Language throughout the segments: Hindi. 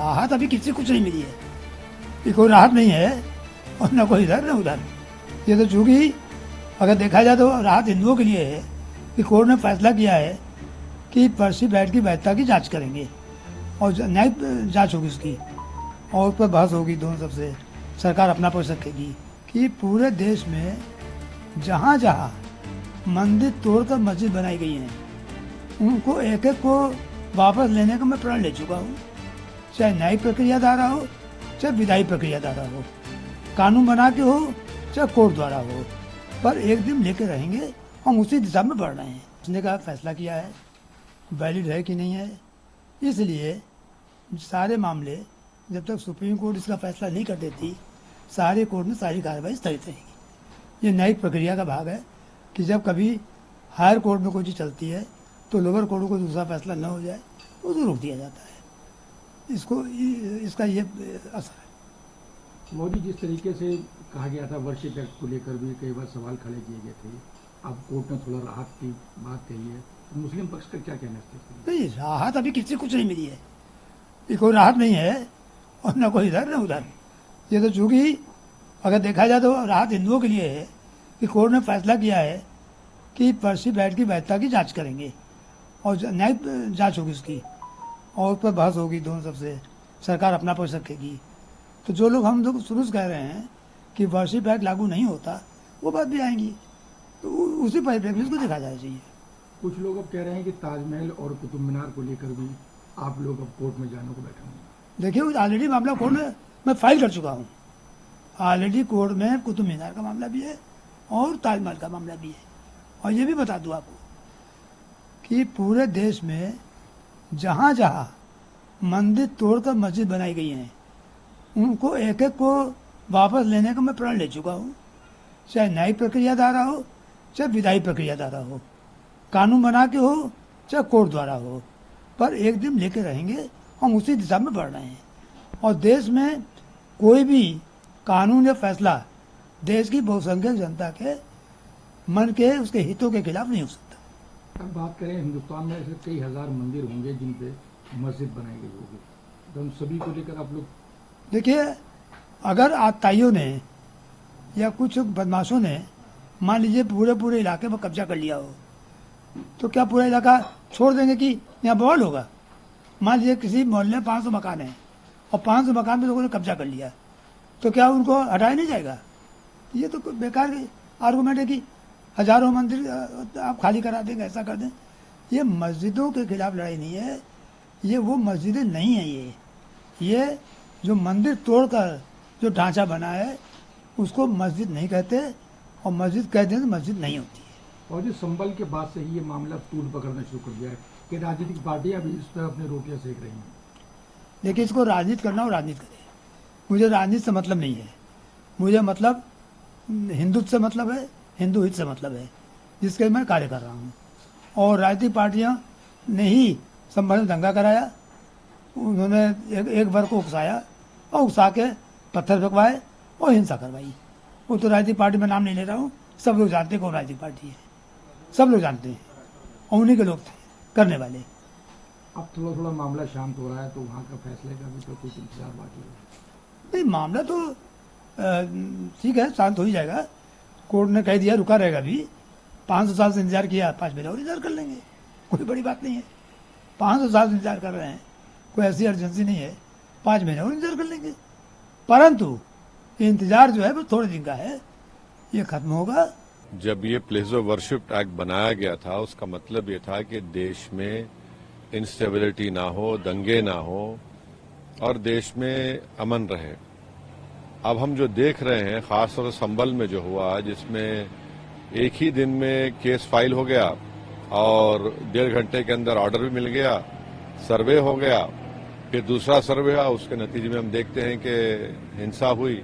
राहत अभी किसी कुछ नहीं मिली है, ये कोई राहत नहीं है और न कोई इधर न उधर। ये तो चूंकि अगर देखा जाए तो राहत हिंदुओं के लिए है कि कोर्ट ने फैसला किया है कि पर्ची बैठ की वैधता की जांच करेंगे और न्यायिक जांच होगी उसकी और उस पर बहस होगी दोनों सबसे, सरकार अपना पक्ष रखेगी कि पूरे देश में जहाँ जहाँ मंदिर तोड़कर मस्जिद बनाई गई हैं उनको एक एक को वापस लेने का मैं प्रण ले चुका हूँ, चाहे न्यायिक प्रक्रिया द्वारा हो चाहे विधायी प्रक्रिया द्वारा हो, कानून बना के हो चाहे कोर्ट द्वारा हो, पर एक दिन लेके रहेंगे, हम उसी दिशा में बढ़ रहे हैं। उसने का फैसला किया है वैलिड है कि नहीं है, इसलिए सारे मामले जब तक सुप्रीम कोर्ट इसका फैसला नहीं कर देती सारे कोर्ट में सारी कार्रवाई स्थगित रहेगी। ये न्यायिक प्रक्रिया का भाग है कि जब कभी हायर कोर्ट में कोई चीज़ चलती है तो लोअर कोर्ट को दूसरा फैसला न हो जाए उसको रोक दिया जाता है। इसका ये असर है। मोदी जिस तरीके से कहा गया था वर्शिप एक्ट को लेकर भी कई बार सवाल खड़े किए गए थे, अब कोर्ट ने थोड़ा राहत की बात कही है, मुस्लिम पक्ष का क्या कहना है? नहीं, राहत अभी किसी कुछ नहीं मिली है, ये कोई राहत नहीं है और न कोई इधर न उधर। ये तो चूंकि अगर देखा जाए तो राहत हिंदुओं के लिए है कि कोर्ट ने फैसला किया है कि पर्ची बैठ की वैधता की जांच करेंगे और न्यायिक जांच होगी उसकी और उस पर बहस होगी दोनों सबसे, सरकार अपना पक्ष रखेगी। तो जो लोग हम लोग शुरू से कह रहे हैं कि वर्शिप एक्ट लागू नहीं होता वो बात भी आएंगी, तो उसी परिप्रेक्ष्य को देखा जाना चाहिए। कुछ लोग अब कह रहे हैं कि ताजमहल और कुतुब मीनार को लेकर भी आप लोग अब कोर्ट में जाने को बैठे होंगे। देखिए ऑलरेडी मामला कोर्ट में मैं फाइल कर चुका हूँ, ऑलरेडी कोर्ट में कुतुब मीनार का मामला भी है और ताजमहल का मामला भी है। और ये भी बता दूँ आपको कि पूरे देश में जहाँ जहाँ मंदिर तोड़कर मस्जिद बनाई गई हैं उनको एक एक को वापस लेने का मैं प्रण ले चुका हूँ, चाहे न्यायिक प्रक्रिया द्वारा हो चाहे विधायी प्रक्रिया द्वारा हो, कानून बना के हो चाहे कोर्ट द्वारा हो, पर एक दिन लेके रहेंगे, हम उसी दिशा में बढ़ रहे हैं। और देश में कोई भी कानून या फैसला देश की बहुसंख्यक जनता के मन के उसके हितों के खिलाफ नहीं हो सकता। अब बात करें हिंदुस्तान में ऐसे कई हजार मंदिर होंगे जिन पे मस्जिद बनाई गई होगी, तो उन सभी को लेकर आप लोग देखिए, अगर आताइयों ने या कुछ बदमाशों ने मान लीजिए पूरे इलाके पर कब्जा कर लिया हो तो क्या पूरा इलाका छोड़ देंगे कि यहाँ बवाल होगा? मान लीजिए किसी मोहल्ले में 500 मकान है और 500 मकान में लोगों ने कब्जा कर लिया तो क्या उनको हटाया नहीं जाएगा? ये तो बेकार आर्गूमेंट है कि हजारों मंदिर आप खाली करा देंगे, ऐसा कर दें। ये मस्जिदों के खिलाफ लड़ाई नहीं है, ये वो मस्जिदें नहीं है, ये जो मंदिर तोड़कर जो ढांचा बना है उसको मस्जिद नहीं कहते, और मस्जिद कहते हैं तो मस्जिद नहीं होती है। और जो संभल के बाद से ही ये मामला तूल पकड़ना शुरू कर दिया है कि राजनीतिक पार्टियां भी इस पर अपने रोटियां सेक रही हैं। देखिए, इसको राजनीति करना हो राजनीति करे, मुझे राजनीति से मतलब नहीं है, मुझे मतलब हिंदुत्व से मतलब है, हिंदू हित से मतलब है, जिसके मैं कार्य कर रहा हूँ। और राजनीतिक पार्टियां ने ही संभल में दंगा कराया, उन्होंने एक वर्ग को उकसाया और उकसा के पत्थर फेंकवाए और हिंसा करवाई। वो तो राजनीतिक पार्टी में नाम नहीं ले रहा हूँ, सब लोग जानते हैं कौन राजनीतिक पार्टी है, सब लोग जानते हैं और उन्हीं के लोग थे करने वाले। अब थोड़ा थोड़ा मामला शांत हो रहा है तो वहाँ का फैसले का भी तो कुछ इंतजार बाकी है। नहीं, मामला तो ठीक है, शांत हो ही जाएगा। कोर्ट ने कह दिया रुका रहेगा, अभी 500 साल से इंतजार किया, 5 महीने और इंतजार कर लेंगे, कोई बड़ी बात नहीं है। 500 साल से इंतजार कर रहे हैं, कोई ऐसी अर्जेंसी नहीं है, 5 महीने और इंतजार कर लेंगे। परंतु इंतजार जो है वो थोड़े दिन का है, ये खत्म होगा। जब ये प्लेस ऑफ वर्शिप एक्ट बनाया गया था उसका मतलब ये था कि देश में इंस्टेबिलिटी ना हो, दंगे ना हो और देश में अमन रहे। अब हम जो देख रहे हैं खासतौर से संभल में जो हुआ, जिसमें एक ही दिन में केस फाइल हो गया और 1.5 घंटे के अंदर ऑर्डर भी मिल गया, सर्वे हो गया, फिर दूसरा सर्वे हुआ, उसके नतीजे में हम देखते हैं कि हिंसा हुई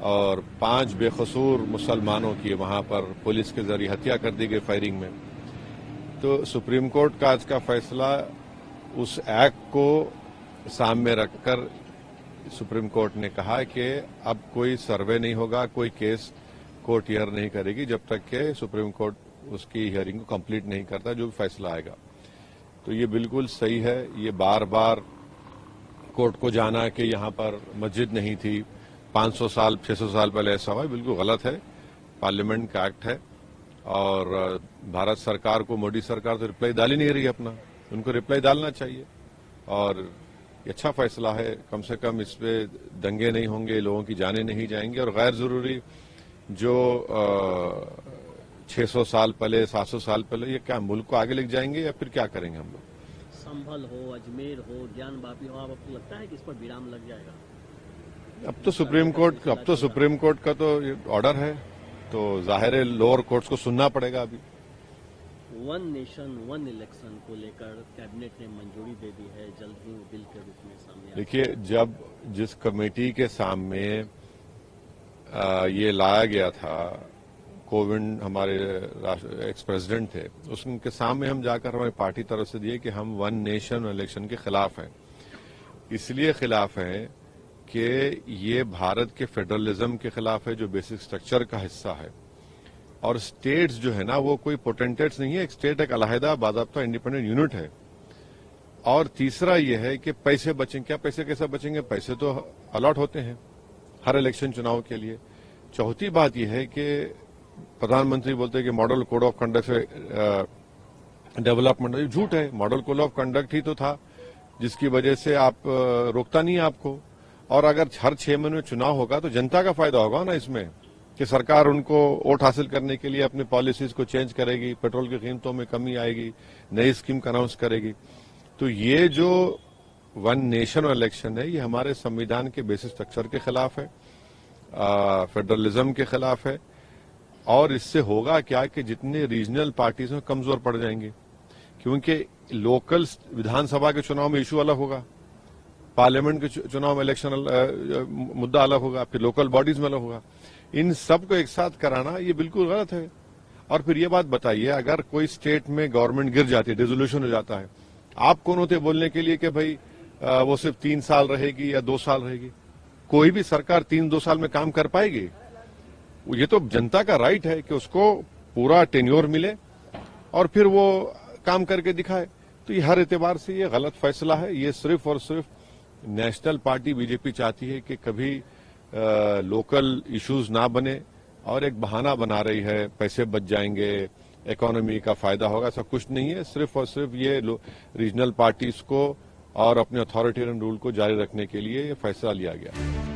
और 5 बेकसूर मुसलमानों की वहां पर पुलिस के जरिए हत्या कर दी गई फायरिंग में। तो सुप्रीम कोर्ट का आज का फैसला उस एक्ट को सामने रखकर सुप्रीम कोर्ट ने कहा कि अब कोई सर्वे नहीं होगा, कोई केस कोर्ट हियर नहीं करेगी जब तक कि सुप्रीम कोर्ट उसकी हियरिंग को कंप्लीट नहीं करता, जो भी फैसला आएगा। तो ये बिल्कुल सही है। ये बार बार कोर्ट को जाना कि यहाँ पर मस्जिद नहीं थी, 500 साल 600 साल पहले ऐसा हुआ, बिल्कुल गलत है। पार्लियामेंट का एक्ट है और भारत सरकार को, मोदी सरकार तो रिप्लाई डाल ही नहीं रही अपना, उनको रिप्लाई डालना चाहिए। और ये अच्छा फैसला है, कम से कम इस पे दंगे नहीं होंगे, लोगों की जानें नहीं जाएंगी और गैर जरूरी जो 600 साल पहले 700 साल पहले, ये क्या मुल्क को आगे लेके जाएंगे या फिर क्या करेंगे हम लोग? संभल हो, अजमेर हो, ज्ञान वापी हो, आपको लगता है कि इस पर विराम लग जाएगा? अब तो सुप्रीम कोर्ट का तो ऑर्डर है, तो जाहिर है लोअर कोर्ट्स को सुनना पड़ेगा। अभी वन नेशन वन इलेक्शन को लेकर कैबिनेट ने मंजूरी दे दी है, जल्द ही बिल के रूप में सामने आएगा। देखिए, जब जिस कमेटी के सामने ये लाया गया था, कोविंद हमारे एक्स प्रेसिडेंट थे, उसके सामने हम जाकर हमारी पार्टी तरफ से दिए कि हम वन नेशन इलेक्शन के खिलाफ हैं। इसलिए खिलाफ हैं कि ये भारत के फेडरलिज्म के खिलाफ है, जो बेसिक स्ट्रक्चर का हिस्सा है। और स्टेट्स जो है ना, वो कोई पोटेंटेट्स नहीं है, एक स्टेट एक अलहदा बाज़ाब्ता इंडिपेंडेंट यूनिट है। और तीसरा ये है कि पैसे बचेंगे, क्या पैसे कैसे बचेंगे? पैसे तो अलॉट होते हैं हर इलेक्शन चुनाव के लिए। चौथी बात यह है कि प्रधानमंत्री बोलते हैं कि मॉडल कोड ऑफ कंडक्ट से डेवलपमेंट, झूठ है। मॉडल कोड ऑफ कंडक्ट ही तो था जिसकी वजह से आप रोकता नहीं है आपको। और अगर हर 6 महीने में चुनाव होगा तो जनता का फायदा होगा ना इसमें, कि सरकार उनको वोट हासिल करने के लिए अपनी पॉलिसीज को चेंज करेगी, पेट्रोल की कीमतों में कमी आएगी, नई स्कीम का अनाउंस करेगी। तो ये जो वन नेशन इलेक्शन है, ये हमारे संविधान के बेसिक स्ट्रक्चर के खिलाफ है, फेडरलिज्म के खिलाफ है। और इससे होगा क्या कि जितने रीजनल पार्टीज हैं कमजोर पड़ जाएंगे, क्योंकि लोकल विधानसभा के चुनाव में इशू अलग होगा, पार्लियामेंट के चुनाव में इलेक्शन मुद्दा अलग होगा, फिर लोकल बॉडीज में अलग होगा। इन सब को एक साथ कराना ये बिल्कुल गलत है। और फिर ये बात बताइए, अगर कोई स्टेट में गवर्नमेंट गिर जाती है, डिसोल्यूशन हो जाता है, आप कौन होते बोलने के लिए कि भाई वो सिर्फ 3 साल रहेगी या 2 साल रहेगी? कोई भी सरकार 3-2 साल में काम कर पाएगी? ये तो जनता का राइट है कि उसको पूरा टेन्योर मिले और फिर वो काम करके दिखाए। तो ये हर एतबार से ये गलत फैसला है। ये सिर्फ और सिर्फ नेशनल पार्टी बीजेपी चाहती है कि कभी लोकल इश्यूज ना बने और एक बहाना बना रही है, पैसे बच जाएंगे, इकोनॉमी का फायदा होगा। ऐसा कुछ नहीं है। सिर्फ और सिर्फ ये रीजनल पार्टीज को और अपने अथॉरिटेरियन रूल को जारी रखने के लिए ये फैसला लिया गया।